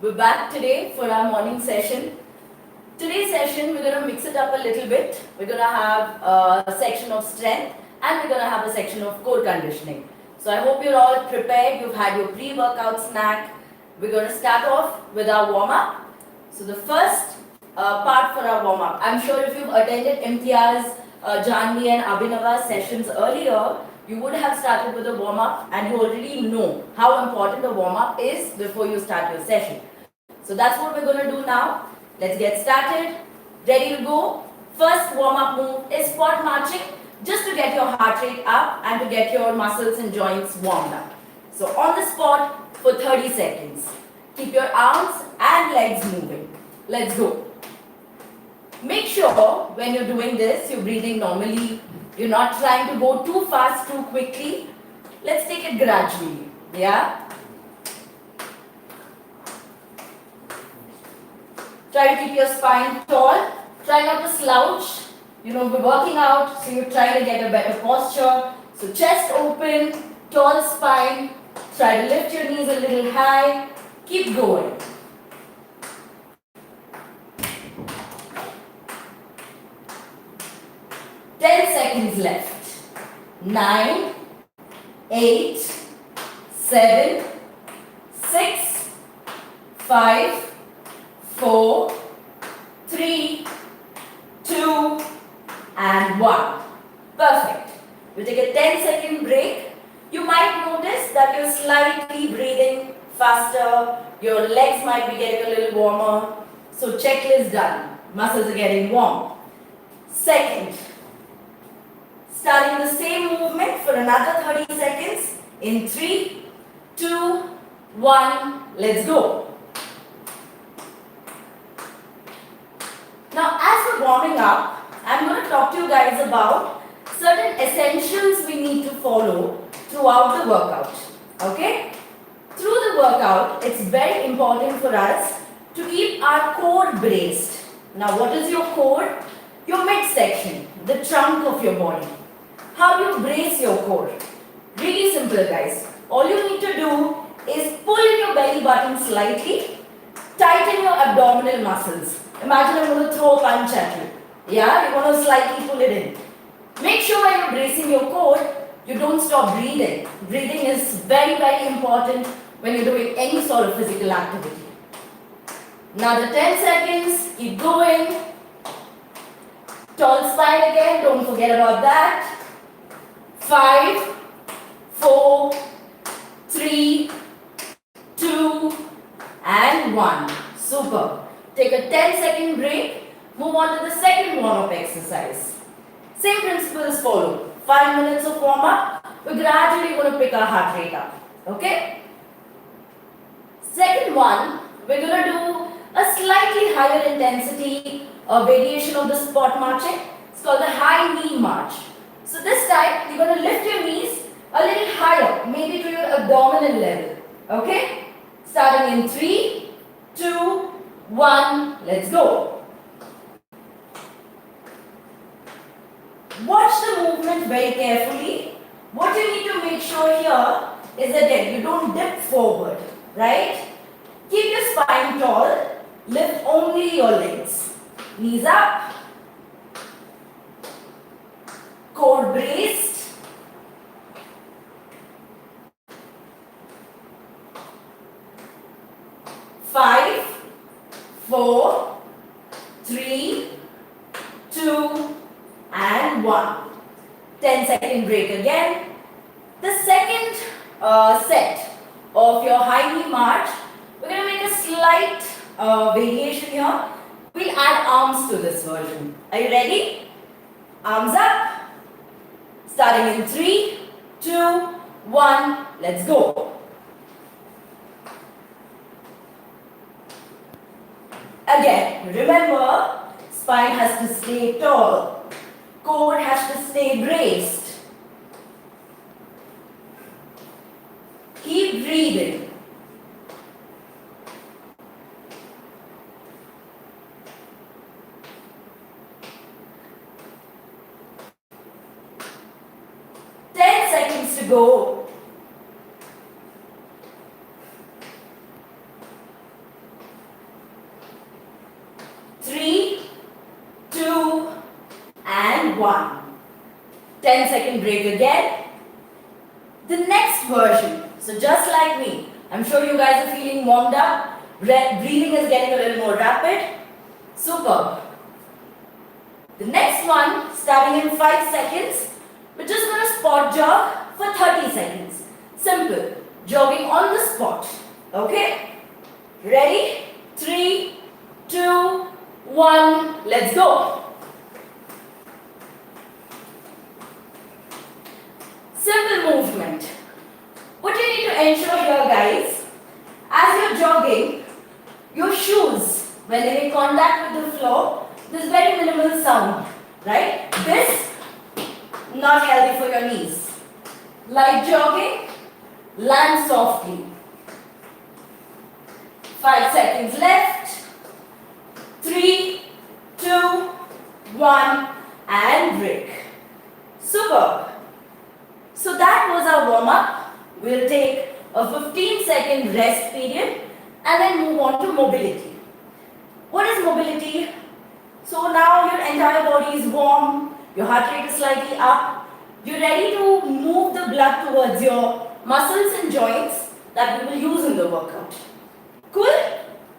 We're back today for our morning session. Today's session, we're going to mix it up a little bit. We're going to have a section of strength and we're going to have a section of core conditioning. So I hope you're all prepared. You've had your pre-workout snack. We're going to start off with our warm-up. So the first part for our warm-up. I'm sure if you've attended Imtiaz, Janvi and Abhinava's sessions earlier, you would have started with a warm-up and you already know how important a warm-up is before you start your session. So that's what we're going to do now. Let's get started. Ready to go? First warm-up move is spot marching, just to get your heart rate up and to get your muscles and joints warmed up. So on the spot for 30 seconds. Keep your arms and legs moving. Let's go. Make sure when you're doing this, you're breathing normally. You're not trying to go too fast, too quickly. Let's take it gradually. Yeah? Try to keep your spine tall. Try not to slouch. We're working out, so you're trying to get a better posture. So chest open, tall spine. Try to lift your knees a little high. Keep going. Seconds left. 9, 8, 7, 6, 5, 4, 3, 2, and 1. Perfect. We'll take a 10-second break. You might notice that you're slightly breathing faster. Your legs might be getting a little warmer. So checklist done. Muscles are getting warm. Second, starting the same movement for another 30 seconds in 3, 2, 1, let's go. Now as we're warming up, I'm going to talk to you guys about certain essentials we need to follow throughout the workout. Okay? Through the workout, it's very important for us to keep our core braced. Now what is your core? Your midsection, the trunk of your body. How do you brace your core? Really simple, guys. All you need to do is pull in your belly button slightly, tighten your abdominal muscles. Imagine I'm going to throw a punch at you. Yeah, you're going to slightly pull it in. Make sure when you're bracing your core, you don't stop breathing. Breathing is very, very important when you're doing any sort of physical activity. Another 10 seconds, keep going. Tall spine again, don't forget about that. 5, 4, 3, 2, and 1. Super. Take a 10-second break. Move on to the second warm-up exercise. Same principles follow. 5 minutes of warm-up. We're gradually going to pick our heart rate up. Okay? Second one, we're going to do a slightly higher intensity variation of the spot marching. It's called the high knee march. So this time, you're going to lift your knees a little higher, maybe to your abdominal level. Okay? Starting in 3, 2, 1, let's go. Watch the movement very carefully. What you need to make sure here is again, you don't dip forward, right? Keep your spine tall, lift only your legs. Knees up. Core braced. Five, 4, 3, 2, and 1. 10-second break again. The second set of your high knee march, we're going to make a slight variation here. We'll add arms to this version. Are you ready? Arms up. Starting in 3, 2, 1, let's go. Again, remember, spine has to stay tall. Core has to stay braced. Keep breathing. To go. 1. 10-second break again. The next version. So just like me, I'm sure you guys are feeling warmed up. Breathing is getting a little more rapid. Superb. The next one, starting in 5 seconds, we're just going to spot jog for 30 seconds. Simple. Jogging on the spot. Okay? Ready? 3, 2, 1. Let's go. Simple movement. What you need to ensure here, guys, as you're jogging, your shoes, when they make contact with the floor, there's very minimal sound, right? This, not healthy for your knees. Light jogging, land softly. 5 seconds left. 3, 2, 1, and break. Superb. So that was our warm-up. We'll take a 15-second rest period and then move on to mobility. What is mobility? So now your entire body is warm, your heart rate is slightly up, you're ready to move the blood towards your muscles and joints that we will use in the workout. Cool?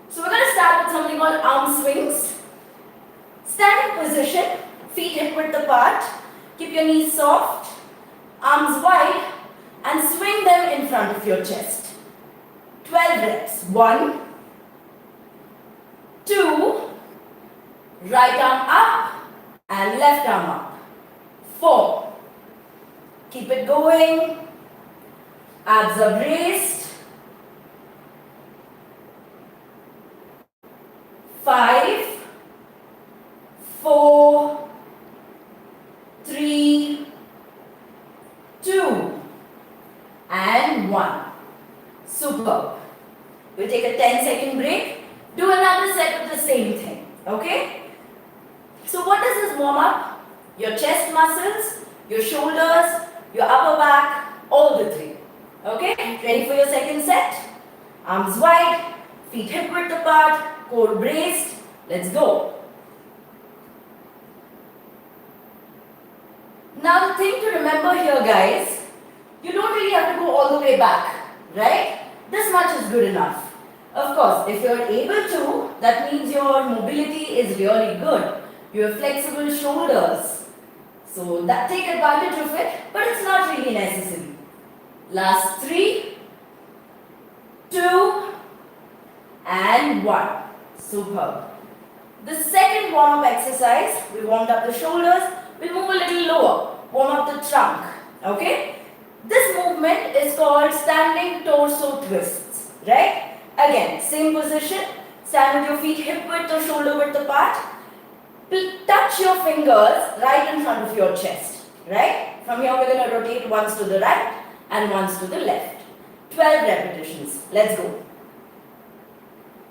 So we're going to start with something called arm swings. Standing position, feet hip width apart, keep your knees soft, arms wide, and swing them in front of your chest. 12 reps. 1, 2, right arm up and left arm up. 4. Keep it going. Abs are braced. 5, 4, 3, 2, and 1. Superb. We'll take a 10-second break. Do another set of the same thing. Okay? So what does this warm up? Your chest muscles, your shoulders, your upper back, all the three. Okay? Ready for your second set? Arms wide, feet hip width apart, core braced. Let's go. Now the thing to remember here, guys, you don't really have to go all the way back, right? This much is good enough. Of course, if you're able to, that means your mobility is really good. You have flexible shoulders. So that take advantage of it, but it's not really necessary. Last 3, 2, and 1. Superb. The second warm-up exercise, we warmed up the shoulders, we'll move a little lower, warm up the trunk. Okay? This movement is called standing torso twists, right? Again, same position, stand with your feet hip width or shoulder width apart. Touch your fingers right in front of your chest, right? From here we're going to rotate once to the right and once to the left. 12 repetitions. Let's go.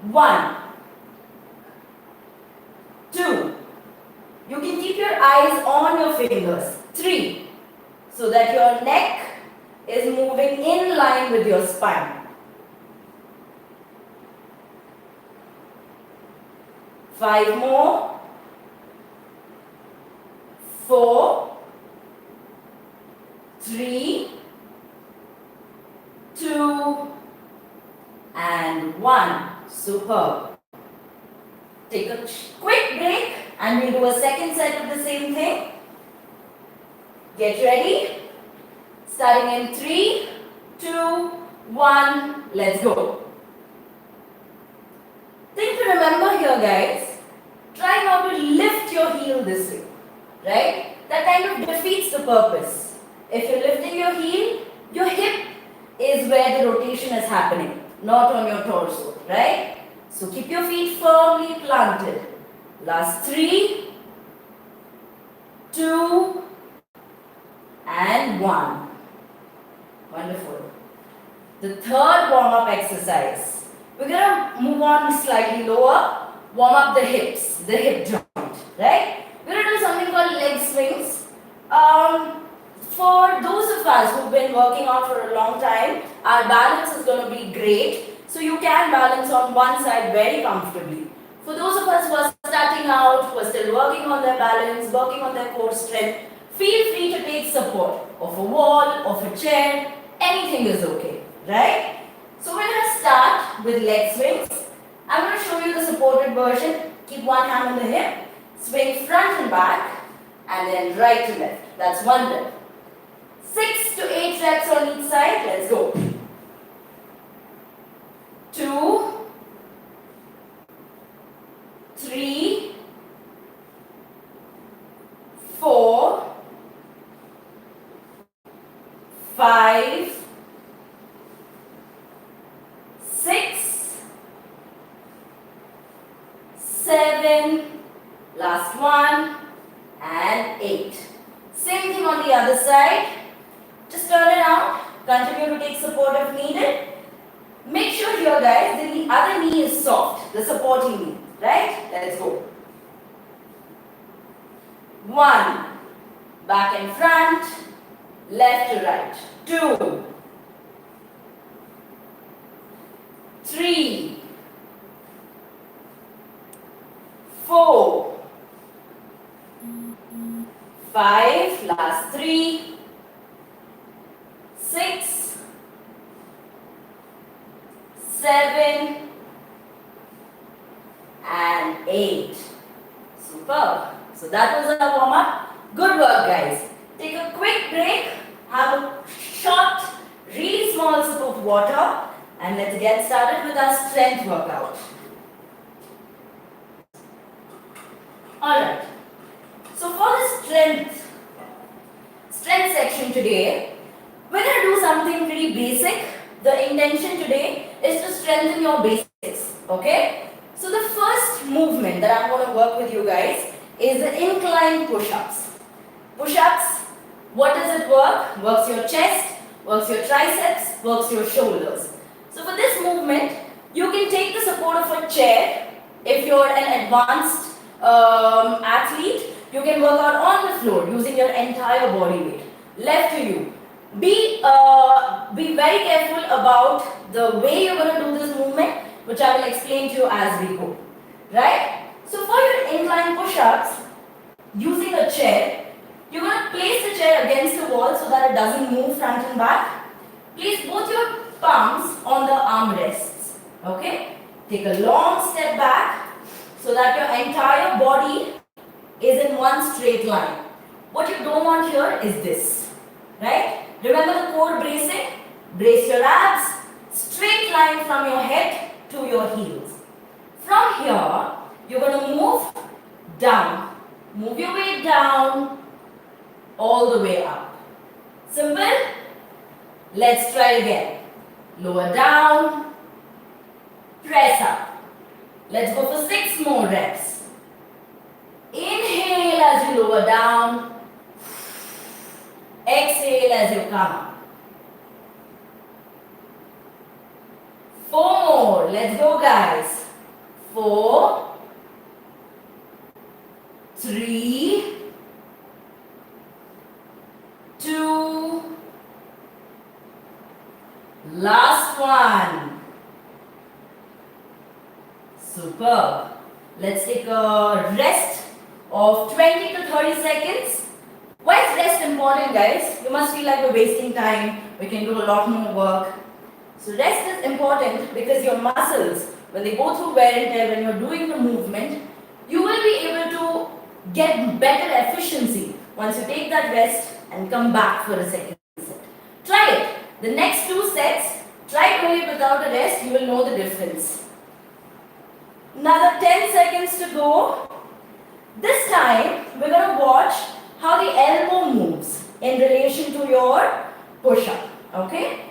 1, 2. You can keep your eyes on your fingers. 3. So that your neck is moving in line with your spine. 5 more. 4, 3, 2, and 1. Superb. Take a quick break and we'll do a second set of the same thing. Get ready. Starting in 3, 2, 1. Let's go. Thing to remember here, guys. Try not to lift your heel this way. Right? That kind of defeats the purpose. If you're lifting your heel, your hip is where the rotation is happening, not on your torso, right? So keep your feet firmly planted. Last 3, 2, and 1. Wonderful. The third warm-up exercise. We're going to move on slightly lower, warm up the hips, the hip joint, right? We're going to do something called leg swings. For those of us who've been working out for a long time, our balance is going to be great. So you can balance on one side very comfortably. For those of us who are starting out, who are still working on their balance, working on their core strength, feel free to take support of a wall, of a chair, anything is okay, right? So we're going to start with leg swings. I'm going to show you the supported version. Keep one hand on the hip, swing front and back, and then right to left. That's one rep. 6 to 8 reps on each side. Let's go. 2, 3, 4, 5, 6, 7, last one, and 8. Same thing on the other side. Just turn around, continue to take support if needed. Make sure here guys, the other knee is soft, the supporting knee, right? Let's go. 1, back and front, left to right. 2, 3, 4, 5, last 3, 6, 7, and 8. Superb. So that was our warm up. Good work guys. Take a quick break, have a short, really small sip of water, and let's get started with our strength workout. Alright. So for the strength section today, we're going to do something pretty basic. The intention today is to strengthen your basics, okay? So the first movement that I'm going to work with you guys is the incline push-ups. Push-ups, what does it work? Works your chest, works your triceps, works your shoulders. So for this movement, you can take the support of a chair. If you're an advanced athlete, you can work out on the floor using your entire body weight. Left to you. Be very careful about the way you're going to do this movement, which I will explain to you as we go. Right? So for your incline push-ups, using a chair, you're going to place the chair against the wall so that it doesn't move front and back. Place both your palms on the armrests. Okay? Take a long step back so that your entire body is in one straight line. What you don't want here is this. Right? Remember the core bracing? Brace your abs, straight line from your head to your heels. From here, you're going to move down. Move your weight down, all the way up. Simple? Let's try again. Lower down, press up. Let's go for 6 more reps. Inhale as you lower down. Exhale as you come up. 4 more. Let's go guys. 4, 3, 2, last one. Superb. Let's take a rest of 20 to 30 seconds. Why is rest important guys? You must feel like we're wasting time. We can do a lot more work. So rest is important because your muscles, when they go through wear and tear, when you're doing the movement, you will be able to get better efficiency once you take that rest and come back for a second set. Try it. The next 2 sets, try doing it without a rest, you will know the difference. Another 10 seconds to go. This time, we're going to watch how the elbow moves in relation to your push-up. Okay?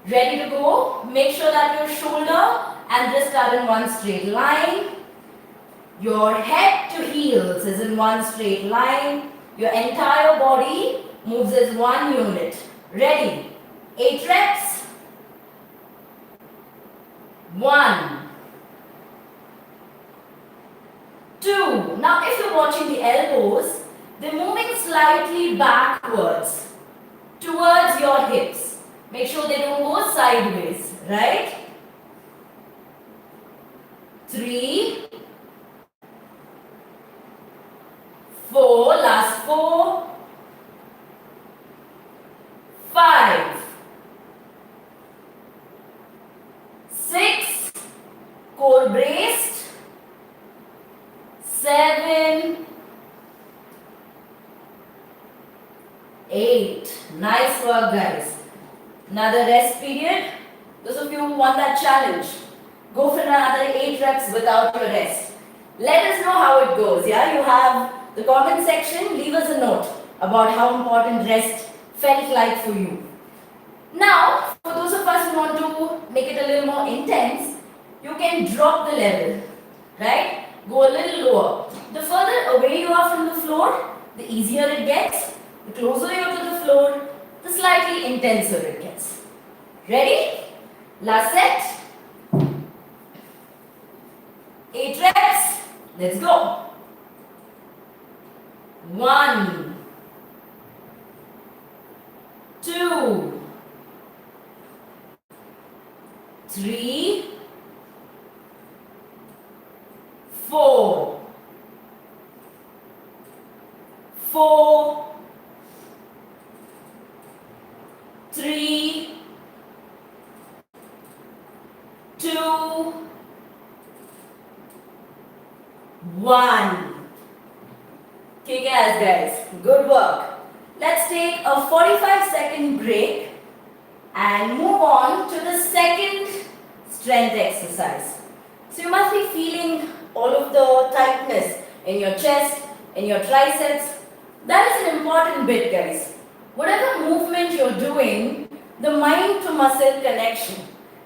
Ready to go? Make sure that your shoulder and wrist are in one straight line. Your head to heels is in one straight line. Your entire body moves as one unit. Ready? 8 reps. 1, 2. Now if you're watching the elbows, they're moving slightly backwards towards your hips. Make sure they don't go sideways, right? 3, braced. 7, 8. Nice work, guys. Another rest period. Those of you who won that challenge, go for another 8 reps without your rest. Let us know how it goes. Yeah, you have the comment section. Leave us a note about how important rest felt like for you. Now, for those of us who want to make it a little more intense, you can drop the level, right? Go a little lower. The further away you are from the floor, the easier it gets. The closer you are to the floor, the slightly intenser it gets. Ready? Last set. 8 reps. Let's go. 1, 2, 3, 4, 3, 2, 1. Kick ass, guys. Good work. Let's take a 45-second break and move on to the second strength exercise. So you must be feeling all of the tightness in your chest, in your triceps. That is an important bit, guys. Whatever movement you're doing, the mind to muscle connection,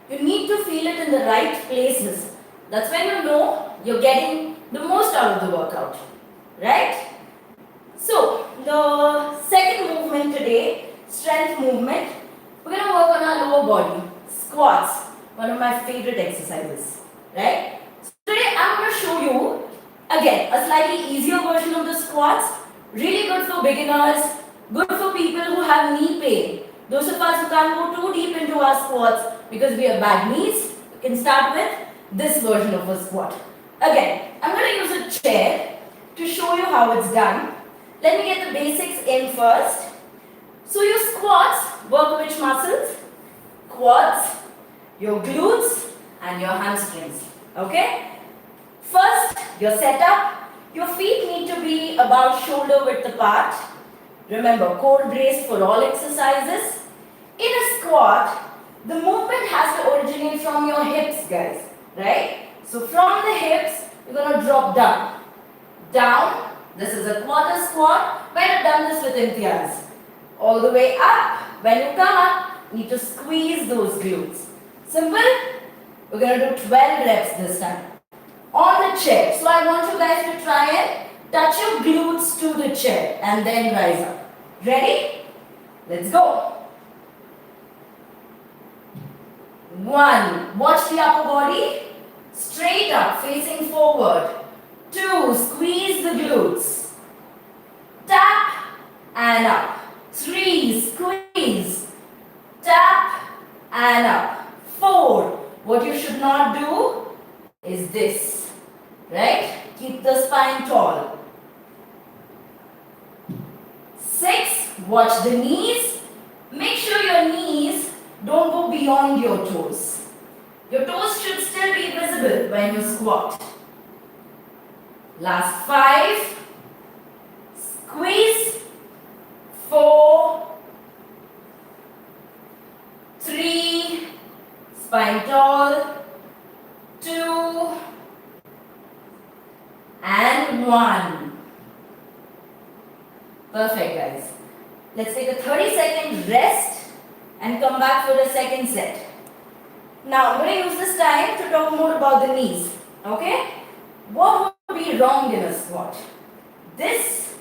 you need to feel it in the right places. That's when you know you're getting the most out of the workout, right? So, the second movement today, strength movement, we're going to work on our lower body, squats, one of my favorite exercises, right? So today I'm going to show you, again, a slightly easier version of the squats, really good for beginners, good for people who have knee pain. Those of us who can't go too deep into our squats because we have bad knees, you can start with this version of a squat. Again, I'm going to use a chair to show you how it's done. Let me get the basics in first. So your squats work which muscles? Quads, your glutes and your hamstrings. Okay? First, your setup. Your feet need to be about shoulder width apart. Remember, core braced for all exercises. In a squat, the movement has to originate from your hips, guys. Right? So from the hips, you're going to drop down. Down. This is a quarter squat. Might have done this with Imtiaz. All the way up. When you come up, you need to squeeze those glutes. Simple? We're going to do 12 reps this time. On the chair. So I want you guys to try and touch your glutes to the chair and then rise up. Ready? Let's go. 1. Watch the upper body. Straight up, facing forward. 2. Squeeze the glutes. Tap and up. 3. Squeeze. Tap and up. 4. What you should not do is this. Right? Keep the spine tall. 6. Watch the knees. Make sure your knees don't go beyond your toes. Your toes should still be visible when you squat. Last 5. Squeeze. 4. 3. Spine tall. 2. And 1. Perfect, guys. Let's take a 30-second rest and come back for the second set. Now, I'm going to use this time to talk more about the knees. Okay? What would be wrong in a squat? This,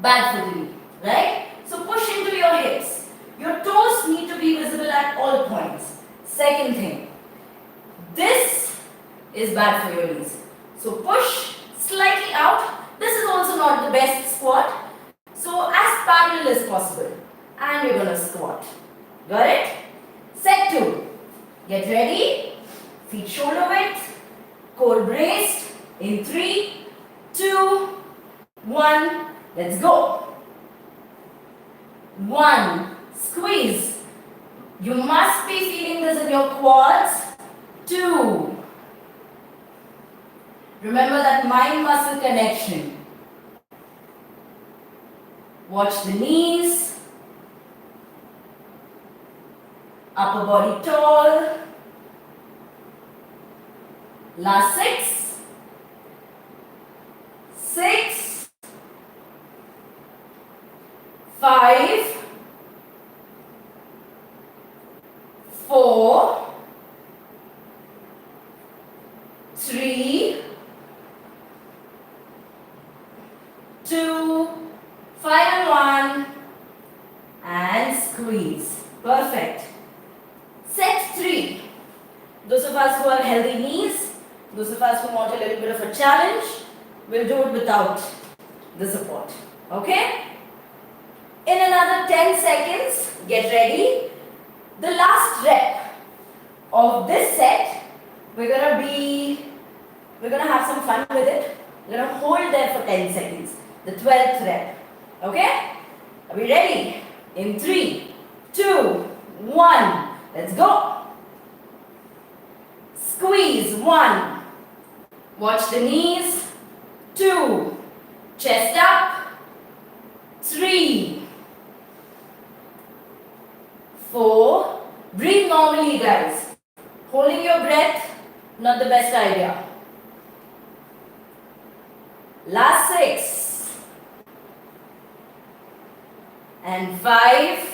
bad for the knee. Right? So push into your hips. Your toes need to be visible at all points. Second thing, this is bad for your knees. So push slightly out. This is also not the best squat. So as parallel as possible. And you're going to squat. Got it? Set 2. Get ready. Feet shoulder width. Core braced. In 3, 2, 1. Let's go. 1. Squeeze. You must be feeling this in your quads. 2. Remember that mind-muscle connection. Watch the knees. Upper body tall. Last 6. 6. 5. 4. 3. 2. Final one. And squeeze. Perfect. Set 3. Those of us who have healthy knees, those of us who want a little bit of a challenge, will do it without the support. Okay? In another 10 seconds, get ready. The last rep of this set, we're gonna have some fun with it. We're gonna hold there for 10 seconds. The 12th rep. Okay? Are we ready? In 3, 2, 1. Let's go. Squeeze. 1. Watch the knees. 2. Chest up. 3. 4. Breathe normally, guys. Holding your breath, not the best idea. Last 6. And 5.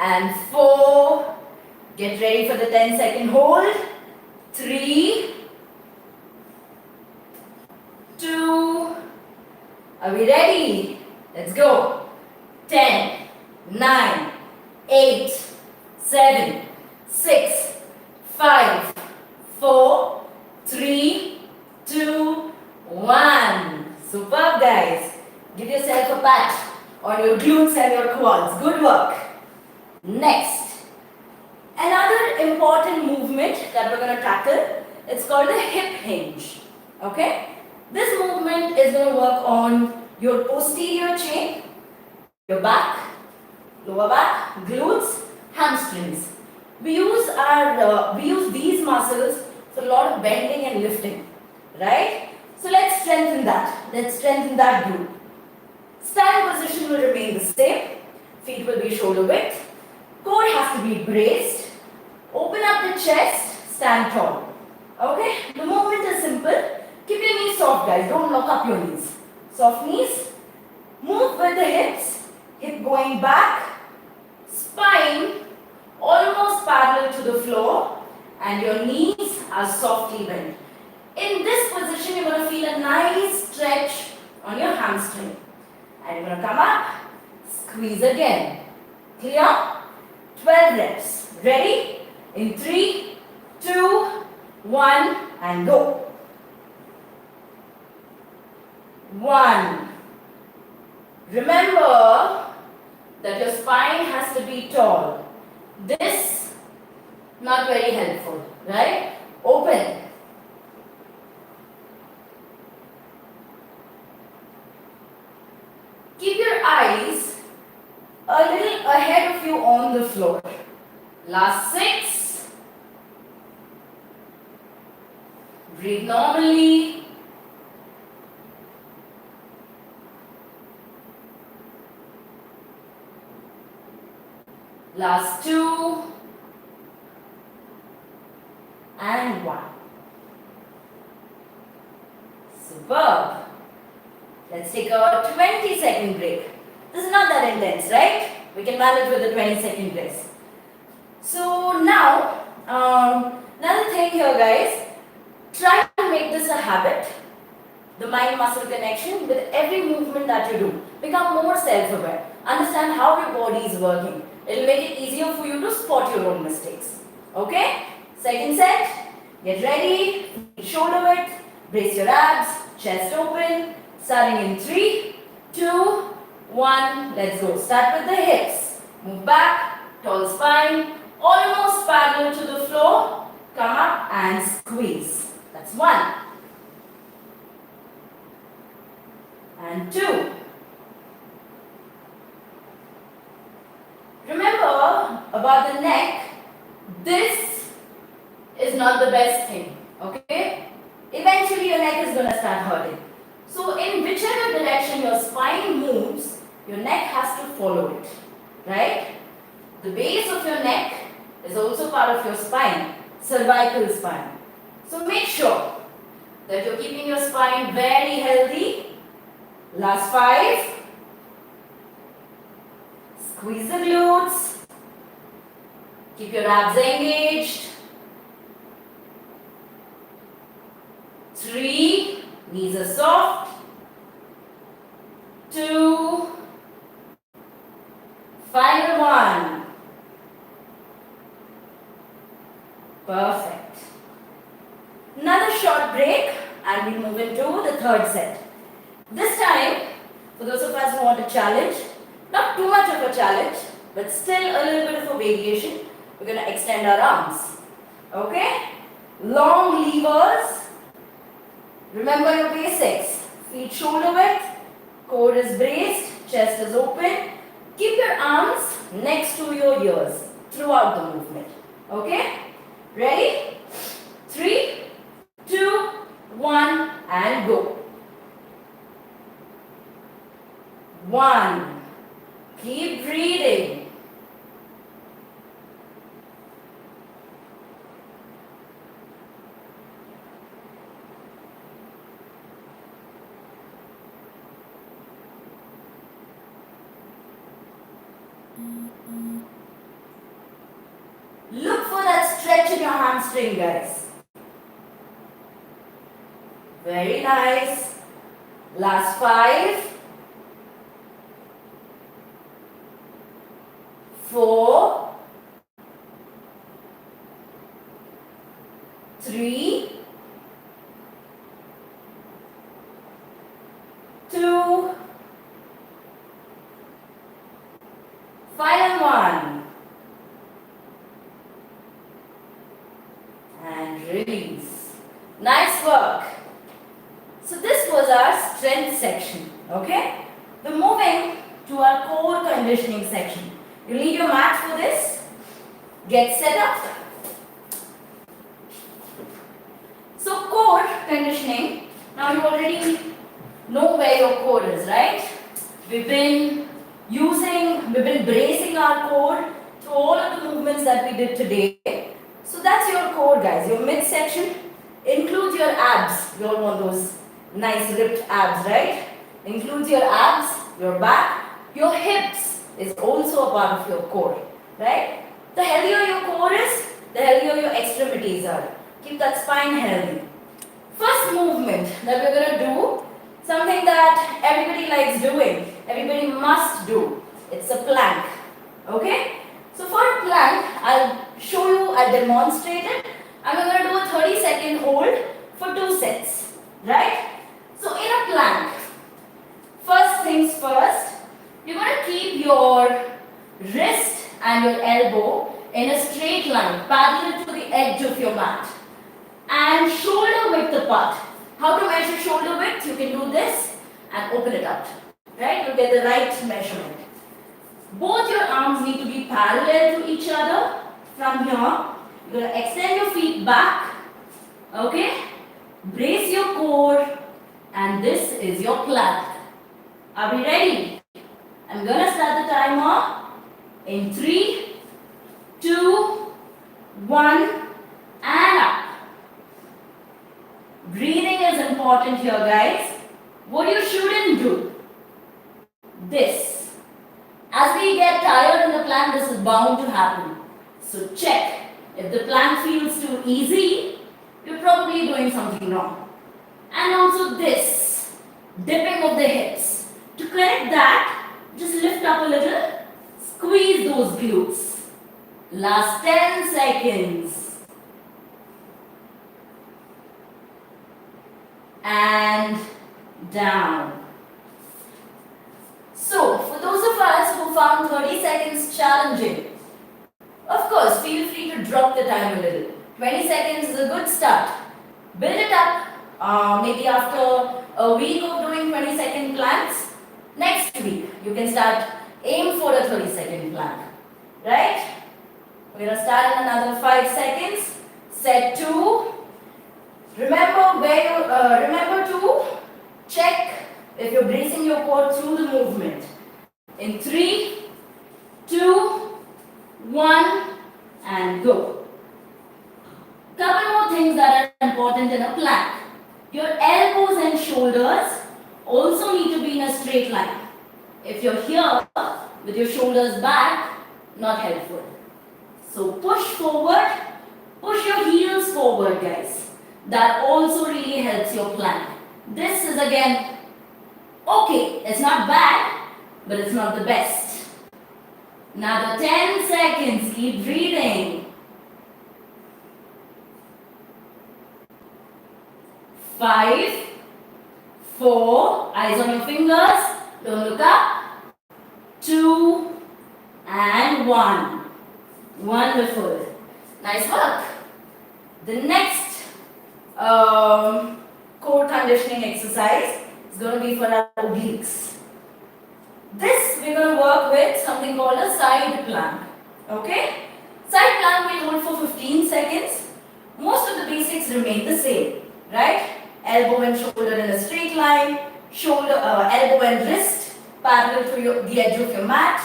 And 4. Get ready for the 10-second hold. 3. 2. Are we ready? Let's go. 10, 9, 8, 7, 6, 5, 4, 3, 2, 1. Superb, guys. Give yourself a pat on your glutes and your quads. Good work. Next, another important movement that we're going to tackle, it's called the hip hinge. Okay? This movement is going to work on your posterior chain, your back, lower back, glutes, hamstrings. We use these muscles for a lot of bending and lifting, right? So let's strengthen that. Let's strengthen that group. Stand position will remain the same. Feet will be shoulder width. Core has to be braced. Open up the chest. Stand tall. Okay? The movement is simple. Keep your knees soft, guys. Don't lock up your knees. Soft knees. Move with the hips. Hip going back. Spine almost parallel to the floor. And your knees are softly bent. In this position, you're going to feel a nice stretch on your hamstring. And you're going to come up. Squeeze again. Clear? 12 reps. Ready? In 3, 2, 1, and go. 1. Remember that your spine has to be tall. This, not very helpful, right? Open. Keep your eyes a little ahead of you on the floor. Last 6. Breathe normally. Last 2. And 1. Superb. Let's take a 20-second break. This is not that intense, right? We can manage with a 20-second rest. So now, another thing here, guys. Try to make this a habit. The mind-muscle connection with every movement that you do. Become more self-aware. Understand how your body is working. It will make it easier for you to spot your own mistakes. Okay? Second set. Get ready. Shoulder width. Brace your abs. Chest open. Starting in 3, 2, 1. Let's go. Start with the hips. Move back. Tall spine. Almost parallel to the floor. Come up and squeeze. That's 1. And 2. Remember about the neck. This is not the best thing. Okay? Eventually your neck is going to start hurting. So in whichever direction your spine moves, your neck has to follow it. Right? The base of your neck is also part of your spine, cervical spine. So make sure that you're keeping your spine very healthy. Last 5. Squeeze the glutes. Keep your abs engaged. 3. Knees are soft. 2. Final 1. Perfect. Another short break and we'll move into the third set. This time, for those of us who want a challenge, not too much of a challenge, but still a little bit of a variation, we're going to extend our arms. Okay? Long levers. Remember your basics. Feet shoulder width, core is braced, chest is open. Keep your arms next to your ears throughout the movement. Okay? Ready? 3, 2, 1 and go. 1. Keep breathing. 2. Look for that stretch in your hamstring, guys. Very nice. Last 5. 4. 3. 2. Final 1. And release. Nice work. So this was our strength section. Okay? We're moving to our core conditioning section. You need your mat for this. Get set up. So core conditioning. Now you already know where your core is, right? We've been bracing our core through all of the movements that we did today. So that's your core, guys. Your midsection includes your abs. You all want those nice ripped abs, right? Includes your abs, your back, your hips is also a part of your core, right? The healthier your core is, the healthier your extremities are. Keep that spine healthy. First movement that we're going to do, something that everybody likes doing, everybody must do. It's a plank. Okay? So for a plank, I'll show you, I'll demonstrate it. And we're going to do a 30-second hold for 2 sets. Right? So in a plank, first things first, you're going to keep your wrist and your elbow in a straight line, parallel to the edge of your mat. And shoulder width apart. How to measure shoulder width? You can do this and open it up. Right? You'll get the right measurement. Both your arms need to be parallel to each other. From here, you're going to extend your feet back. Okay? Brace your core. And this is your plank. Are we ready? I'm going to start the timer in 3, 2, 1, and up. Breathing is important here, guys. What you shouldn't do, this. As we get tired in the plank, this is bound to happen. So check. If the plank feels too easy, you're probably doing something wrong. And also this, dipping of the hips. To correct that, just lift up a little, squeeze those glutes. Last 10 seconds. And down. So, for those of us who found 30 seconds challenging, of course, feel free to drop the time a little. 20 seconds is a good start. Build it up. Maybe after a week of doing 20-second planks, next week you can start aim for a 30-second plank. Right? We're going to start in another 5 seconds. Set 2. Remember to check if you're bracing your core through the movement. In 3, 2, 1 and go. Couple more things that are important in a plank. Your elbows and shoulders also need to be in a straight line. If you're here with your shoulders back, not helpful. So push forward, push your heels forward, guys. That also really helps your plank. This is again okay. It's not bad, but it's not the best. Another 10 seconds. Keep breathing. 5, 4, eyes on your fingers. Don't look up. 2 and 1. Wonderful. Nice work. The next core conditioning exercise is going to be for our obliques. This we're going to work with something called a side plank. Okay? Side plank will hold for 15 seconds. Most of the basics remain the same. Right? Elbow and shoulder in a straight line. Elbow and wrist parallel to the edge of your mat.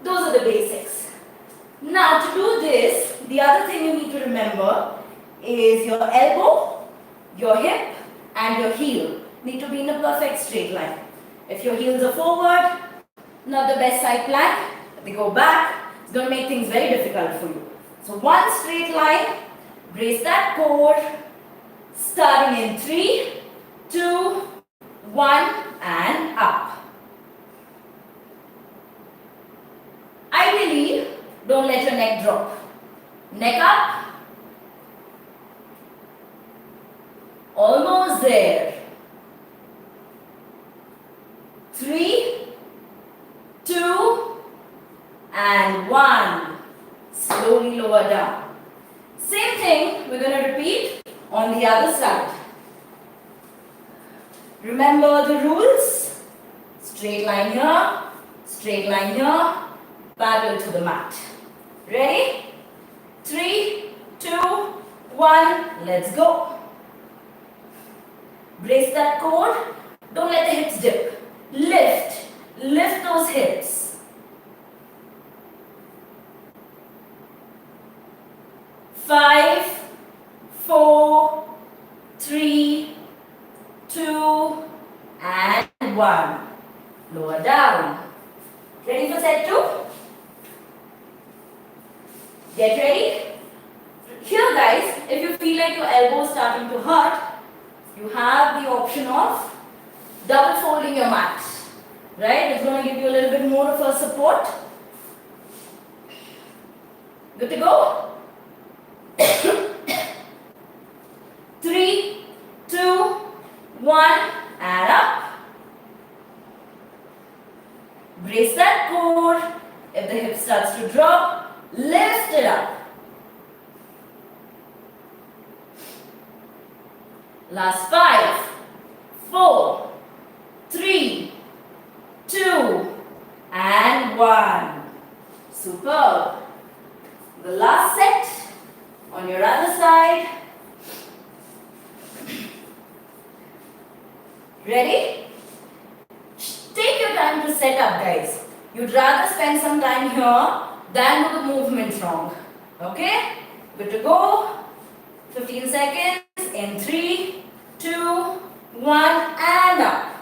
Those are the basics. Now to do this, the other thing you need to remember is your elbow, your hip and your heel need to be in a perfect straight line. If your heels are forward, not the best side plank. If they go back, it's going to make things very difficult for you. So one straight line, brace that core, starting in 3, 2, 1 and up. Ideally, don't let your neck drop. Neck up. Almost there. 3, 2 and 1. Slowly lower down. Same thing we're going to repeat on the other side. Remember the rules. Straight line here, parallel to the mat. Ready? 3, 2, 1, let's go. Brace that core. Don't let the hips dip. Lift those hips. 5, 4, 3, 2 and 1. Lower down. Ready for set 2? Get ready? Here guys, if you feel like your elbow is starting to hurt, you have the option of double folding your mat. Right? It's going to give you a little bit more of a support. Good to go? 3, 2, 1 and up. Brace that core. If the hip starts to drop, lift it up. Last 5, 4, 3, 2 and 1. Superb. The last set on your other side. Ready? Take your time to set up, guys. You'd rather spend some time here than do the movement wrong. Okay? Good to go. 15 seconds in 3, 2, 1 and up.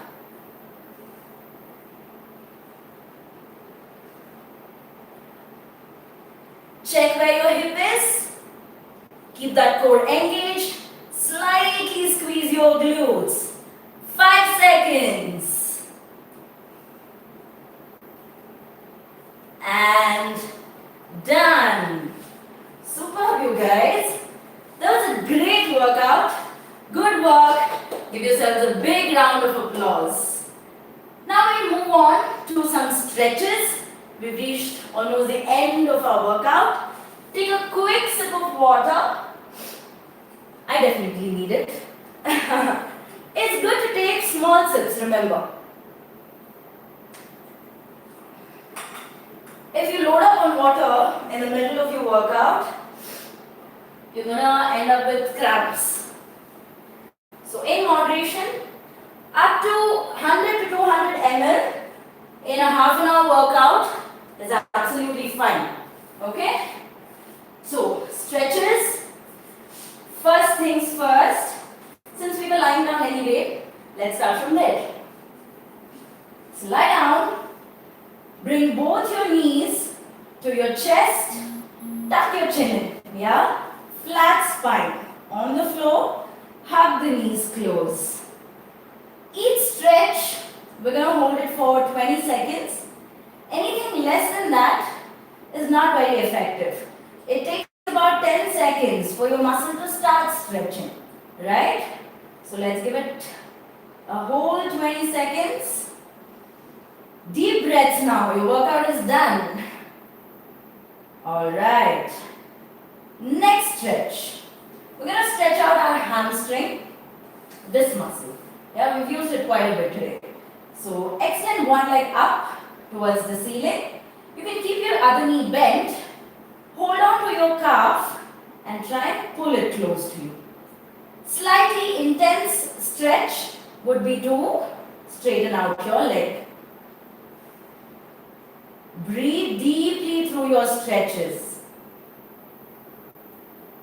Check where your hip is. Keep that core engaged. Slightly squeeze your glutes. 5 seconds. And done. Superb, you guys. That was a great workout. Good work. Give yourselves a big round of applause. Now we move on to some stretches. We've reached almost the end of our workout. Take a quick sip of water. I definitely need it. It's good to take small sips, remember. If you load up on water in the middle of your workout, you're gonna end up with cramps. So in moderation, up to 100 to 200 ml in a half an hour workout is absolutely fine. Okay? So stretches. First things first. Since we were lying down anyway, let's start from there. So lie down. Bring both your knees to your chest. Tuck your chin in. Yeah? Flat spine. On the floor. Hug the knees close. Each stretch, we're going to hold it for 20 seconds. Anything less than that is not very effective. It takes about 10 seconds for your muscle to start stretching. Right? So let's give it a whole 20 seconds. Deep breaths now. Your workout is done. Alright. Next stretch. We're going to stretch out our hamstring. This muscle. Yeah, we've used it quite a bit today. So extend one leg up towards the ceiling. You can keep your other knee bent. Hold on to your calf and try and pull it close to you. Slightly intense stretch would be to straighten out your leg. Breathe deeply through your stretches.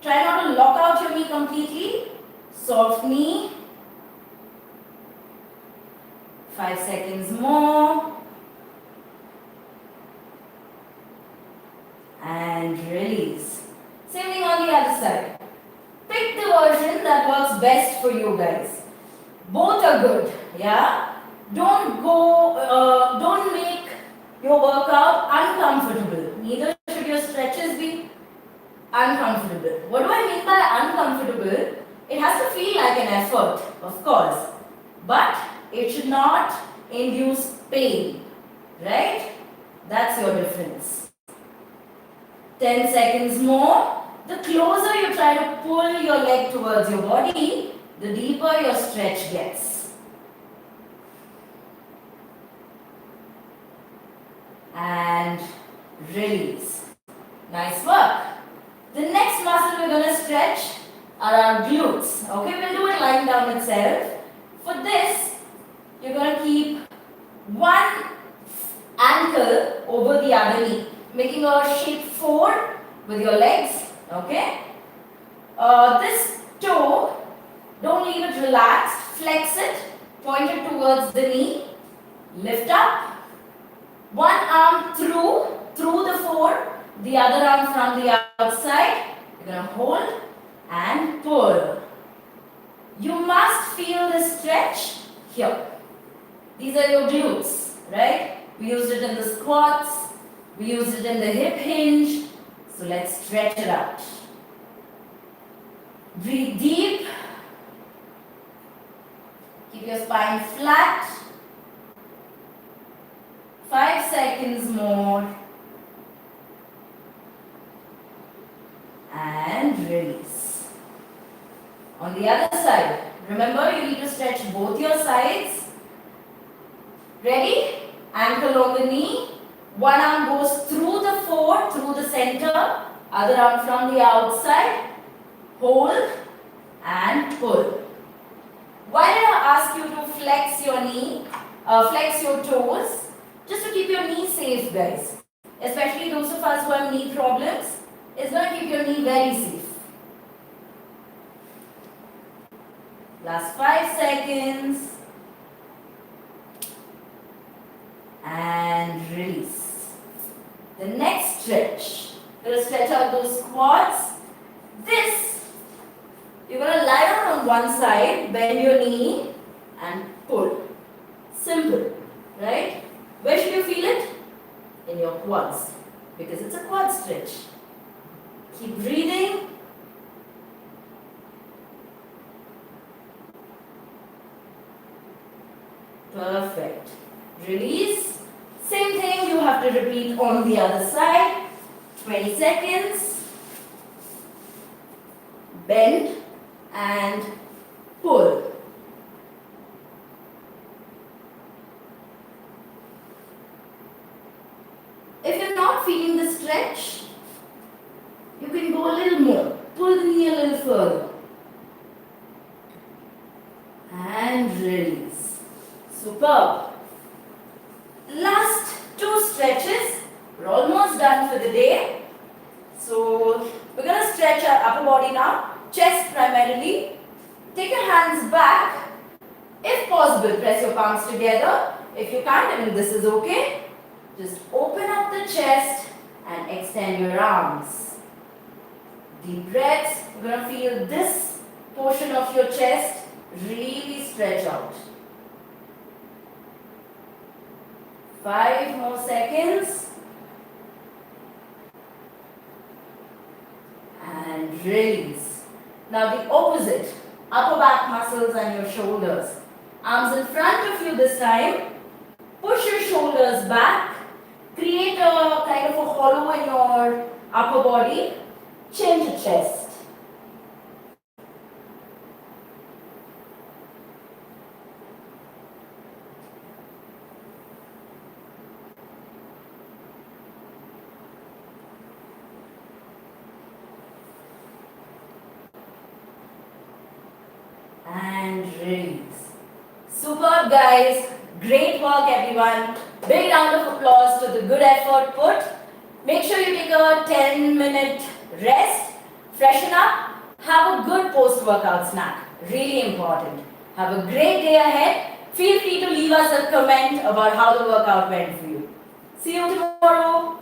Try not to lock out your knee completely. Soft knee. 5 seconds more. And release. Same thing on the other side. Pick the version that works best for you guys. Both are good, yeah? Don't make your workout uncomfortable. Neither should your stretches be uncomfortable. What do I mean by uncomfortable? It has to feel like an effort, of course. But it should not induce pain, right? That's your difference. 10 seconds more. The closer you try to pull your leg towards your body, the deeper your stretch gets. And release. Nice work. The next muscle we're going to stretch are our glutes. Okay, we'll do it lying down itself. For this, you're going to keep one ankle over the other knee, making a shape 4 with your legs. Okay? This toe, don't leave it relaxed. Flex it, point it towards the knee. Lift up. One arm through the 4, the other arm from the outside. You're going to hold and pull. You must feel the stretch here. These are your glutes, right? We used it in the squats. We used it in the hip hinge. So let's stretch it out. Breathe deep. Keep your spine flat. 5 seconds more. And release. On the other side, remember you need to stretch both your sides. Ready? Ankle on the knee. One arm goes through the 4, through the center. Other arm from the outside. Hold and pull. Why did I ask you to flex your knee, flex your toes? Just to keep your knee safe, guys. Especially those of us who have knee problems. It's going to keep your knee very safe. Last 5 seconds. And release. The next stretch. You're going to stretch out those quads. This, you're going to lie down on one side, bend your knee and pull. Simple, right? Where should you feel it? In your quads, because it's a quad stretch. Keep breathing. Perfect. Release. Same thing you have to repeat on the other side. 20 seconds. Bend and pull. If you're not feeling the stretch, you can go a little more. Pull the knee a little further. Superb. Last two stretches. We're almost done for the day. So we're going to stretch our upper body now. Chest primarily. Take your hands back. If possible, press your palms together. If you can't, I mean this is okay. Just open up the chest and extend your arms. Deep breaths. You're going to feel this portion of your chest really stretch out. 5 more seconds. And release. Now the opposite. Upper back muscles and your shoulders. Arms in front of you this time. Push your shoulders back. Create a kind of a hollow in your upper body. Chin to chest. And release. Superb, guys. Great work, everyone. Big round of applause to the good effort put. Make sure you take a 10-minute rest, freshen up, have a good post-workout snack. Really important. Have a great day ahead. Feel free to leave us a comment about how the workout went for you. See you tomorrow.